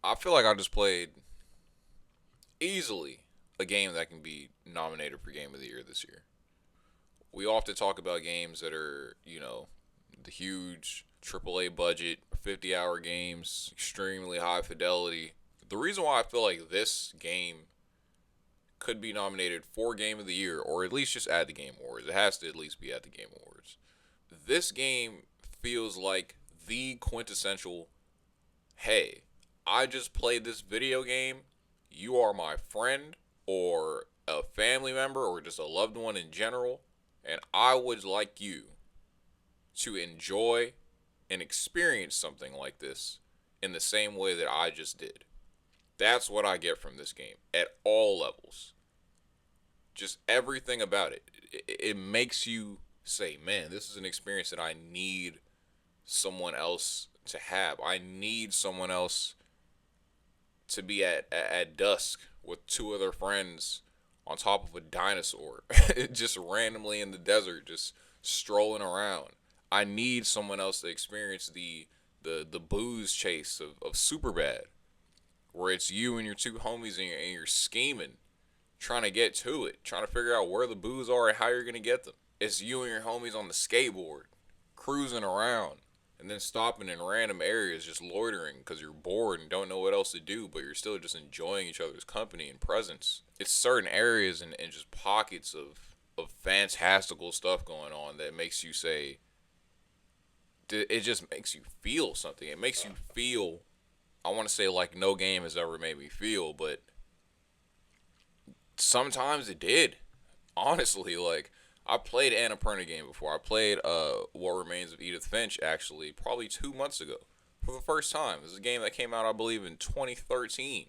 I feel like I just played easily a game that can be nominated for Game of the Year this year. We often talk about games that are, the huge AAA budget, 50-hour games, extremely high fidelity. The reason why I feel like this game could be nominated for Game of the Year, or at least just at the Game Awards, it has to at least be at the Game Awards. This game feels like the quintessential, hey, I just played this video game. You are my friend or a family member or just a loved one in general, and I would like you to enjoy and experience something like this in the same way that I just did. That's what I get from this game at all levels. Just everything about it. It makes you say, man, this is an experience that I need someone else to have. I need someone else to be at dusk with two other friends on top of a dinosaur, just randomly in the desert, just strolling around. I need someone else to experience the booze chase of Superbad, where it's you and your two homies and you're scheming, trying to get to it, trying to figure out where the booze are and how you're gonna get them. It's you and your homies on the skateboard, cruising around, and then stopping in random areas, just loitering because you're bored and don't know what else to do, but you're still just enjoying each other's company and presence. It's certain areas and just pockets of fantastical stuff going on that makes you say, it just makes you feel something. It makes you feel, I want to say like no game has ever made me feel, but sometimes it did. Honestly, like I played Annapurna game before. I played What Remains of Edith Finch actually probably 2 months ago for the first time. This is a game that came out I believe in 2013,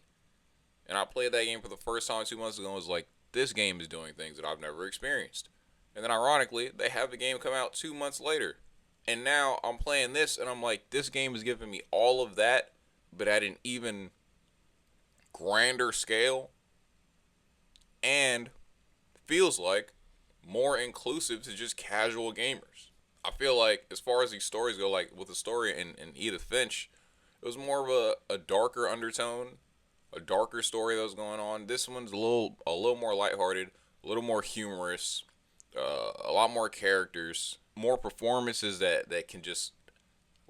and I played that game for the first time 2 months ago and was like, this game is doing things that I've never experienced. And then ironically, they have the game come out 2 months later, and now I'm playing this and I'm like, this game is giving me all of that, but at an even grander scale, and feels like more inclusive to just casual gamers. I feel like as far as these stories go, like with the story in Edith Finch, it was more of a darker undertone, a darker story that was going on. This one's a little more lighthearted, a little more humorous, a lot more characters, more performances that can just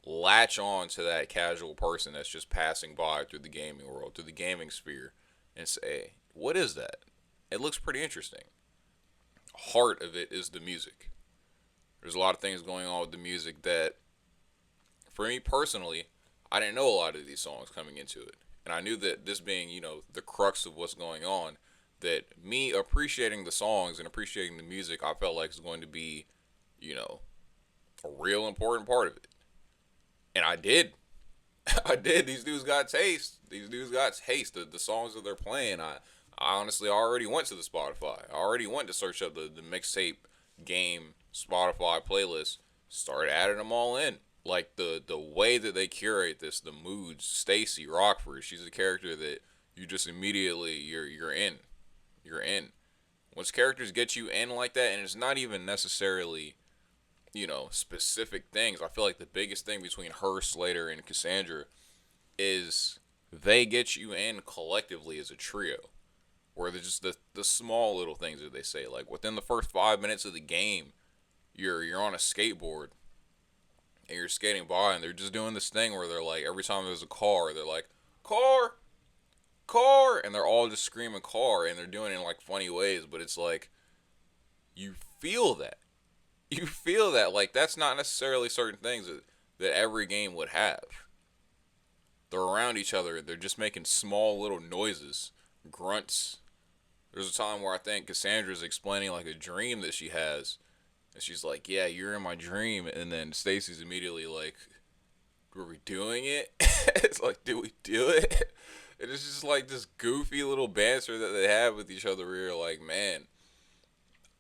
latch on to that casual person that's just passing by through the gaming world, through the gaming sphere, and say, what is that? It looks pretty interesting. Heart of it is the music. There's a lot of things going on with the music that, for me personally, I didn't know a lot of these songs coming into it. And I knew that this being, the crux of what's going on, that me appreciating the songs and appreciating the music, I felt like is going to be, you know, a real important part of it. And I did. I did. These dudes got taste. These dudes got taste. The songs that they're playing, I honestly already went to the Spotify. I already went to search up the mixtape game Spotify playlist. Started adding them all in. Like the way that they curate this, the moods. Stacy Rockford, she's a character that you just immediately you're in. You're in. Once characters get you in like that, and it's not even necessarily specific things. I feel like the biggest thing between her, Slater, and Cassandra is they get you in collectively as a trio. Where they're just the small little things that they say. Like within the first 5 minutes of the game, you're on a skateboard and you're skating by, and they're just doing this thing where they're like, every time there's a car, they're like, car, car, and they're all just screaming car, and they're doing it in like funny ways, but it's like you feel that. You feel that. Like that's not necessarily certain things that every game would have. They're around each other, they're just making small little noises, grunts. There's a time where I think Cassandra's explaining like a dream that she has, and she's like, "Yeah, you're in my dream," and then Stacy's immediately like, "Were we doing it?" It's like, "Did we do it?" And it's just like this goofy little banter that they have with each other. Where you're like, "Man,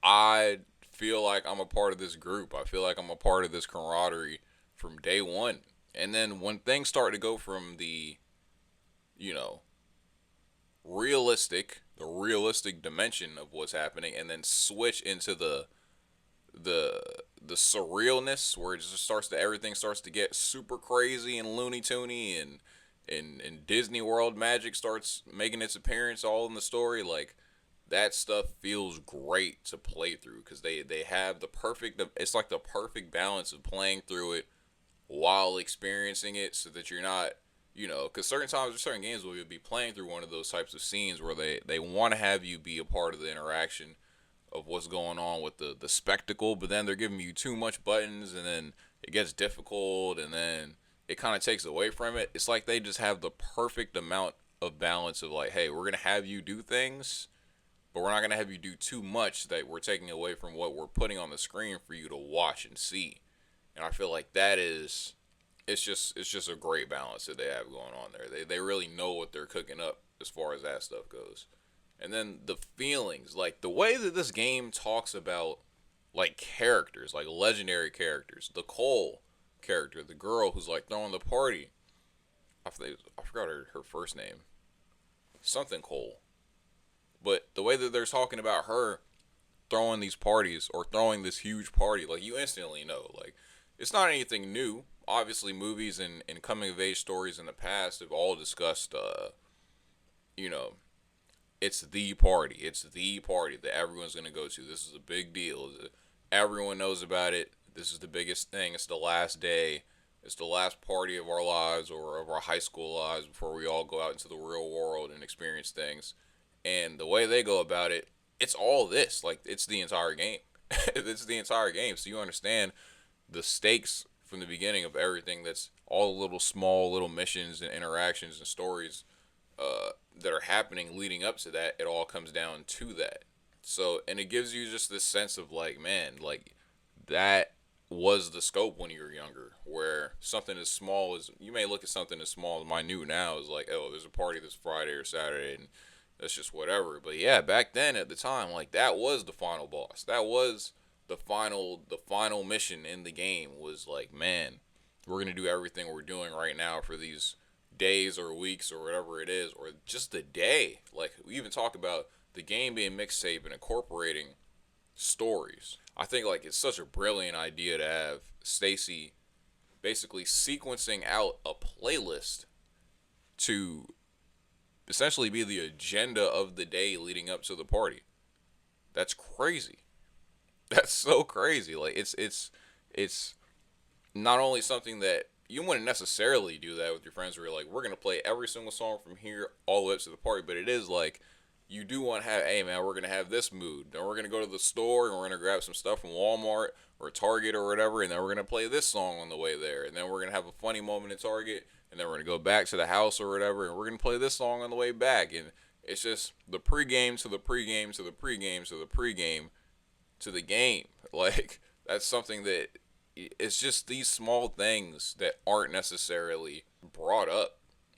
I feel like I'm a part of this group. I feel like I'm a part of this camaraderie from day one." And then when things start to go from you know, the realistic dimension of what's happening, and then switch into the the surrealness where it just starts to everything starts to get super crazy and loony toony, and Disney World magic starts making its appearance all in the story, like that stuff feels great to play through because they have the perfect, it's like the perfect balance of playing through it while experiencing it so that you're not, because certain times or certain games will be playing through one of those types of scenes where they want to have you be a part of the interaction of what's going on with the spectacle, but then they're giving you too much buttons, and then it gets difficult, and then it kind of takes away from it. It's like they just have the perfect amount of balance of like, hey, we're gonna have you do things, but we're not gonna have you do too much that we're taking away from what we're putting on the screen for you to watch and see. And I feel like that is, it's just a great balance that they have going on there. They really know what they're cooking up as far as that stuff goes. And then the feelings, like the way that this game talks about like characters, like legendary characters. The Cole character, the girl who's like throwing the party. I forgot her first name. Something Cole. But the way that they're talking about her throwing these parties or throwing this huge party, like you instantly know, like it's not anything new. Obviously, movies and coming of age stories in the past have all discussed, you know, it's the party. It's the party that everyone's gonna go to. This is a big deal. Everyone knows about it. This is the biggest thing. It's the last day. It's the last party of our lives or of our high school lives before we all go out into the real world and experience things. And the way they go about it, it's all this. Like it's the entire game. It's the entire game. So you understand the stakes from the beginning of everything. That's all the little small little missions and interactions and stories that are happening leading up to that. It all comes down to that. So and it gives you just this sense of like, man, like that was the scope when you were younger, where something as small as you may look at something as small as minute now is like, oh, there's a party this Friday or Saturday, and that's just whatever. But yeah, back then at the time, like that was the final boss. That was the final mission in the game was like, man, we're gonna do everything we're doing right now for these days or weeks or whatever it is, or just the day. Like we even talk about the game being mixtape and incorporating stories. I think like it's such a brilliant idea to have Stacy basically sequencing out a playlist to essentially be the agenda of the day leading up to the party. That's crazy. That's so crazy. Like it's not only something that you wouldn't necessarily do that with your friends where you're like, we're gonna play every single song from here all the way up to the party, but it is like you do want to have, hey man, we're gonna have this mood. Then we're gonna go to the store and we're gonna grab some stuff from Walmart or Target or whatever, and then we're gonna play this song on the way there, and then we're gonna have a funny moment at Target, and then we're gonna go back to the house or whatever, and we're gonna play this song on the way back, and it's just the pregame to the pregame to the pregame to the pregame to the game. Like that's something that it's just these small things that aren't necessarily brought up.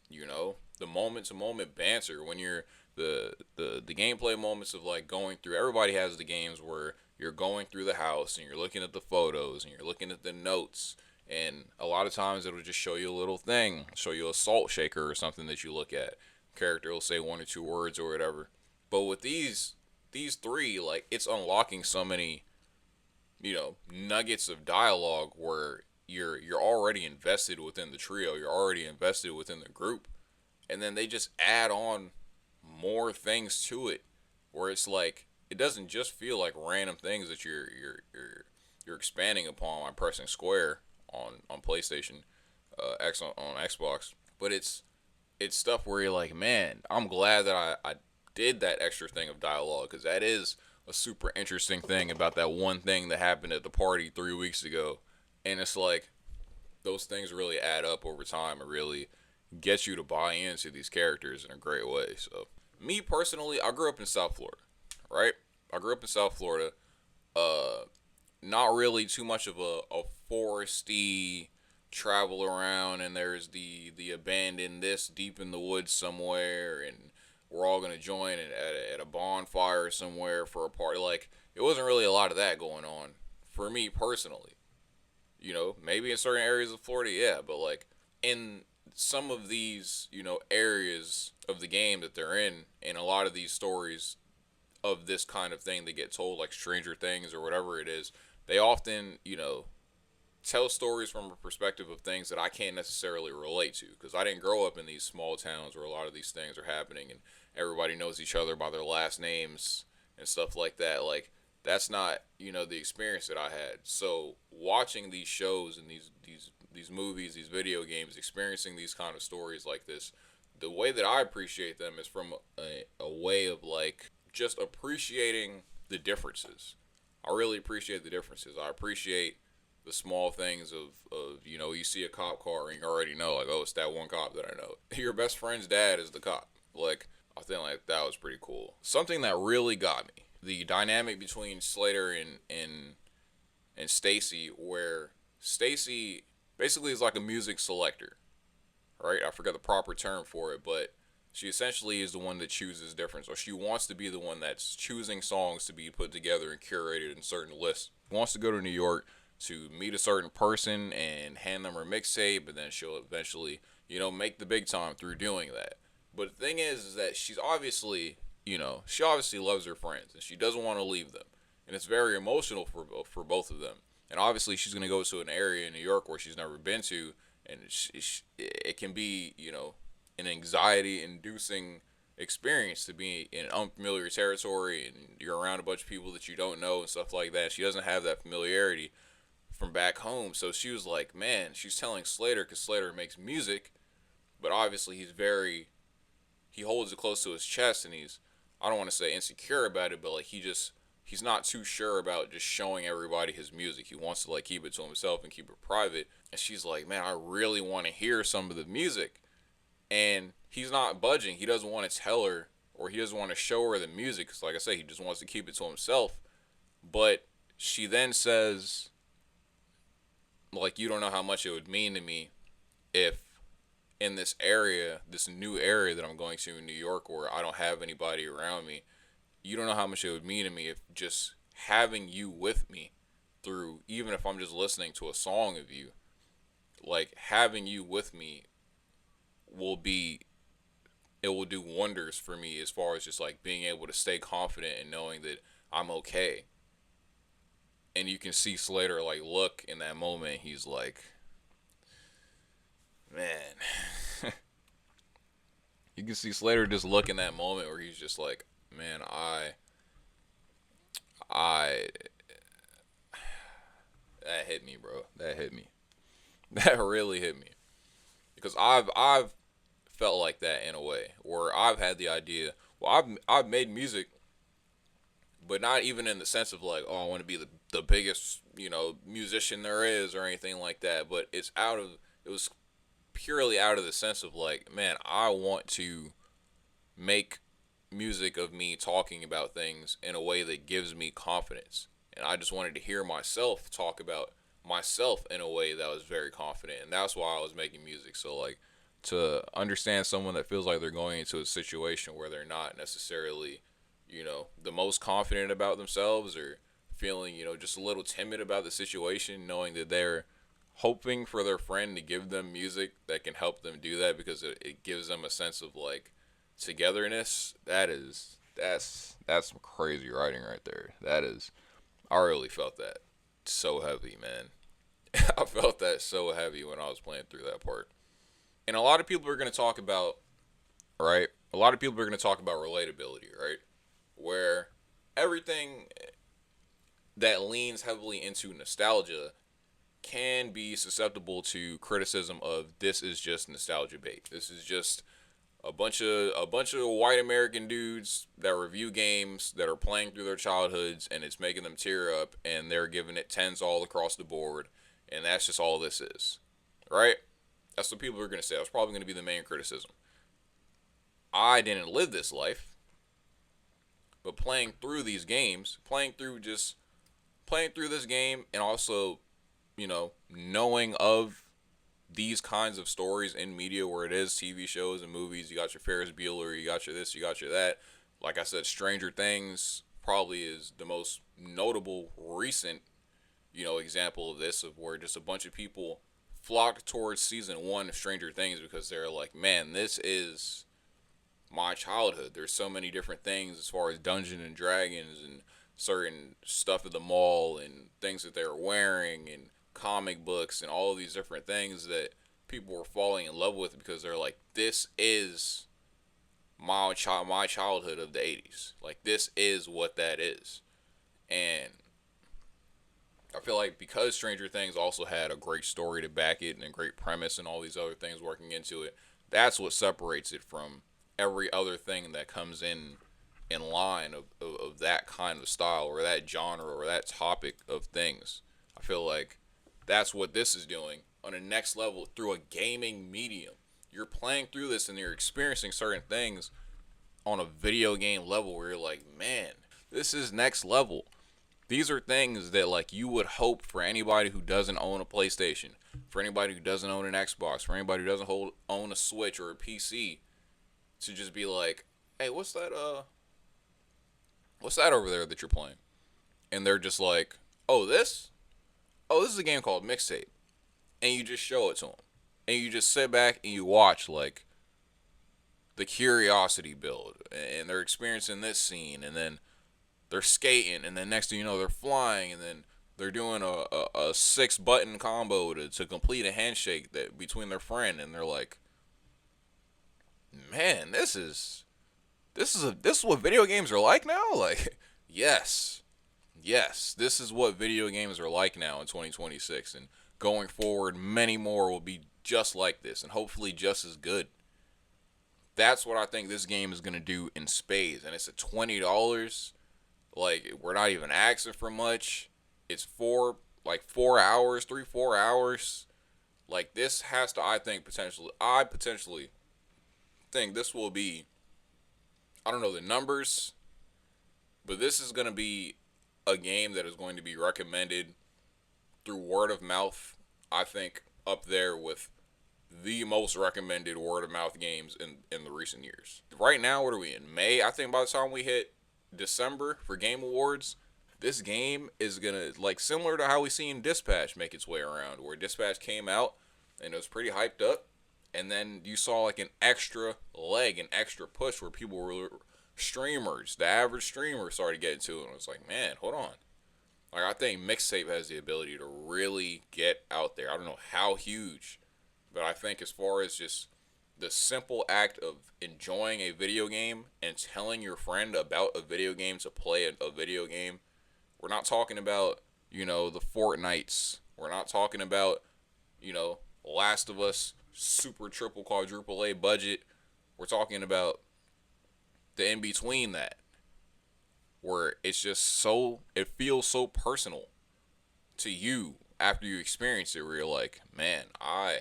The moment to moment banter when you're the gameplay moments of like going through. Everybody has the games where you're going through the house and you're looking at the photos and you're looking at the notes. And a lot of times it'll just show you a little thing, show you a salt shaker or something that you look at. Character will say one or two words or whatever. But with these three, like it's unlocking so many, nuggets of dialogue where you're already invested within the trio, you're already invested within the group, and then they just add on more things to it, where it's like it doesn't just feel like random things that you're expanding upon by pressing square on PlayStation, X on Xbox, but it's stuff where you're like, man, I'm glad that I did that extra thing of dialogue because that is a super interesting thing about that one thing that happened at the party 3 weeks ago. And it's like those things really add up over time and really get you to buy into these characters in a great way. So me personally, I grew up in South Florida, right? I grew up in South Florida. Not really too much of a foresty travel around, and there's the abandoned this deep in the woods somewhere, and we're all gonna join at a bonfire somewhere for a party. Like it wasn't really a lot of that going on for me personally. Maybe in certain areas of Florida, yeah, but like in some of these, areas of the game that they're in, and a lot of these stories of this kind of thing that get told, like Stranger Things or whatever it is, they often, tell stories from a perspective of things that I can't necessarily relate to because I didn't grow up in these small towns where a lot of these things are happening and everybody knows each other by their last names and stuff like that. Like that's not, the experience that I had. So watching these shows and these movies, these video games, experiencing these kind of stories like this, the way that I appreciate them is from a way of like just appreciating the differences. I really appreciate the differences. I appreciate the small things of you see a cop car and you already know like, oh, it's that one cop that I know. Your best friend's dad is the cop. Like I think like that was pretty cool. Something that really got me, the dynamic between Slater and Stacy, where Stacy basically is like a music selector, right? I forgot the proper term for it, but she essentially is the one that chooses difference, or she wants to be the one that's choosing songs to be put together and curated in certain lists. She wants to go to New York to meet a certain person and hand them her mixtape, and then she'll eventually, make the big time through doing that. But the thing is that she's obviously, she obviously loves her friends and she doesn't want to leave them, and it's very emotional for both of them. And obviously, she's gonna go to an area in New York where she's never been to, and it can be, an anxiety-inducing experience to be in unfamiliar territory and you're around a bunch of people that you don't know and stuff like that. She doesn't have that familiarity from back home, so she was like, man, she's telling Slater because Slater makes music, but obviously he holds it close to his chest and I don't want to say insecure about it, but like he's not too sure about just showing everybody his music. He wants to like keep it to himself and keep it private. And she's like, man, I really want to hear some of the music. And he's not budging. He doesn't want to tell her or he doesn't want to show her the music because, like I said, he just wants to keep it to himself. But she then says, like, you don't know how much it would mean to me if in this area, this new area that I'm going to in New York where I don't have anybody around me, you don't know how much it would mean to me if just having you with me through, even if I'm just listening to a song of you, like having you with me will be, it will do wonders for me as far as just like being able to stay confident and knowing that I'm okay. And you can see Slater like look in that moment. He's like, man, you can see Slater just look in that moment where he's just like, man, I, that hit me, bro. That hit me. That really hit me because I've felt like that in a way where I've had the idea. Well, I've made music, but not even in the sense of like, oh, I want to be the biggest musician there is or anything like that. But it was purely out of the sense of like, man, I want to make music of me talking about things in a way that gives me confidence. And I just wanted to hear myself talk about myself in a way that was very confident. And that's why I was making music. So, like, to understand someone that feels like they're going into a situation where they're not necessarily, the most confident about themselves or feeling, just a little timid about the situation, knowing that they're hoping for their friend to give them music that can help them do that because it gives them a sense of, like, togetherness. That's some crazy writing right there. I really felt that so heavy, man. I felt that so heavy when I was playing through that part. And a lot of people are going to talk about, right? A lot of people are going to talk about relatability, right? Where everything that leans heavily into nostalgia can be susceptible to criticism of this is just nostalgia bait. This is just a bunch of white American dudes that review games that are playing through their childhoods and it's making them tear up and they're giving it tens all across the board and that's just all this is. Right? That's what people are going to say. That's probably going to be the main criticism. I didn't live this life, but playing through these games, playing through this game and also, knowing of these kinds of stories in media where it is TV shows and movies. You got your Ferris Bueller, you got your this, you got your that. Like I said, Stranger Things probably is the most notable recent, example of this, of where just a bunch of people flocked towards season 1 of Stranger Things because they're like, man, this is my childhood. There's so many different things as far as Dungeons and Dragons and certain stuff at the mall and things that they were wearing and comic books and all of these different things that people were falling in love with because they're like, this is my childhood of the 80s. Like, this is what that is. And I feel like because Stranger Things also had a great story to back it and a great premise and all these other things working into it, that's what separates it from every other thing that comes in line of that kind of style or that genre or that topic of things. I feel like that's what this is doing on a next level through a gaming medium. You're playing through this and you're experiencing certain things on a video game level where you're like, man, this is next level. These are things that like you would hope for anybody who doesn't own a PlayStation, for anybody who doesn't own an Xbox, for anybody who doesn't own a Switch or a PC, to just be like, hey, what's that over there that you're playing? And they're just like, this is a game called Mixtape. And you just show it to them. And you just sit back and you watch like the curiosity build, and they're experiencing this scene, and then they're skating, and then next thing you know, they're flying, and then they're doing a 6-button combo to complete a handshake that between their friend, and they're like, man, this is what video games are like now. Like, yes, this is what video games are like now in 2026, and going forward, many more will be just like this, and hopefully just as good. That's what I think this game is gonna do in spades, and it's at $20. Like, we're not even asking for much. It's 4 hours, 3-4 hours. Like, this has to, I potentially think this will be, I don't know the numbers, but this is going to be a game that is going to be recommended through word of mouth. I think up there with the most recommended word of mouth games in the recent years. Right now, what are we in? May? I think by the time we hit December for Game Awards, this game is gonna, like, similar to how we seen Dispatch make its way around, where Dispatch came out and it was pretty hyped up, and then you saw like an extra leg, an extra push where people were streamers, the average streamer started getting to it, and it was like, man, hold on. Like, I think Mixtape has the ability to really get out there. I don't know how huge, but I think as far as just the simple act of enjoying a video game and telling your friend about a video game to play a video game, we're not talking about, the Fortnites. We're not talking about, Last of Us, super triple quadruple A budget. We're talking about the in between that, where it's just it feels so personal to you after you experience it, where you're like, man, I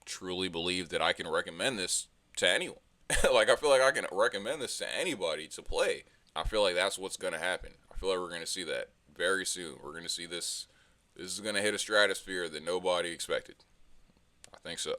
truly believe that I can recommend this to anyone. Like, I feel like I can recommend this to anybody to play. I feel like that's what's going to happen. I feel like we're going to see that very soon. We're going to see this. This is going to hit a stratosphere that nobody expected. I think so.